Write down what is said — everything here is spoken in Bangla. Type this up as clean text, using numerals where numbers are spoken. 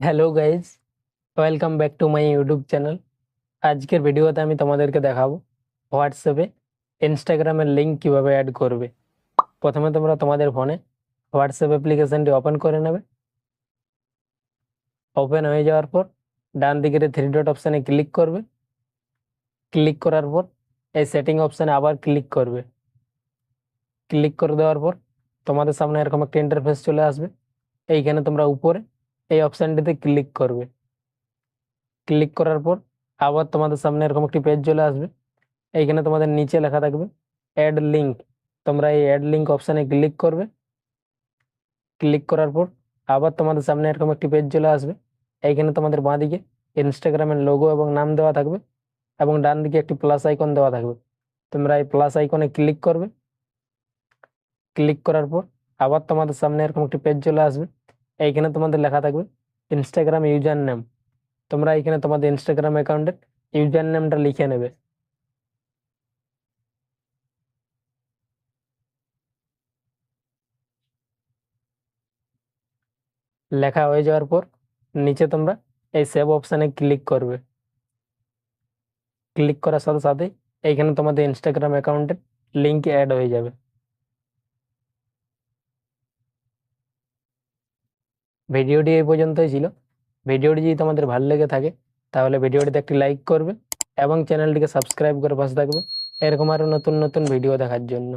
Hello guys, welcome back to my YouTube channel. আজকের ভিডিওতে আমি তোমাদেরকে দেখাবো হোয়াটসঅ্যাপে ইনস্টাগ্রামের লিঙ্ক কিভাবে অ্যাড করবে। প্রথমে তোমরা তোমাদের ফোনে হোয়াটসঅ্যাপ অ্যাপ্লিকেশনটি ওপেন করে নেবে। ওপেন হয়ে যাওয়ার পর ডান দিকের থ্রি ডট অপশানে ক্লিক করবে। ক্লিক করার পর এই সেটিং অপশানে আবার ক্লিক করবে। ক্লিক করে দেওয়ার পর তোমাদের সামনে এরকম একটা ইন্টারফেস চলে আসবে। এইখানে তোমরা উপরে এই অপশানটিতে ক্লিক করবে। ক্লিক করার পর আবার তোমাদের সামনে এরকম একটি পেজ চলে আসবে। এইখানে তোমাদের নিচে লেখা থাকবে অ্যাড লিঙ্ক। তোমরা এই অ্যাড লিঙ্ক অপশানে ক্লিক করবে। ক্লিক করার পর আবার তোমাদের সামনে এরকম একটি পেজ চলে আসবে। এইখানে তোমাদের বাঁদিকে ইনস্টাগ্রামের লোগো এবং নাম দেওয়া থাকবে এবং ডান দিকে একটি প্লাস আইকন দেওয়া থাকবে। তোমরা এই প্লাস আইকনে ক্লিক করবে। ক্লিক করার পর আবার তোমাদের সামনে এরকম একটি পেজ চলে আসবে। এইখানে তোমাদের লেখা থাকবে ইনস্টাগ্রাম ইউজার নেম। তোমরা এখানে তোমাদের ইনস্টাগ্রাম অ্যাকাউন্টের ইউজার নেমটা লিখে নেবে। লেখা হয়ে যাওয়ার পর নিচে তোমরা এই সেভ অপশানে ক্লিক করবে। ক্লিক করার সাথে সাথে এইখানে তোমাদের ইনস্টাগ্রাম অ্যাকাউন্টের লিঙ্ক অ্যাড হয়ে যাবে। ভিডিওটি এই পর্যন্তই ছিল। ভিডিওটি যদি তোমাদের ভালো লেগে থাকে তাহলে ভিডিওটিতে একটি লাইক করবে এবং চ্যানেলটিকে সাবস্ক্রাইব করে পাশে থাকবে এরকম আরো নতুন নতুন ভিডিও দেখার জন্য।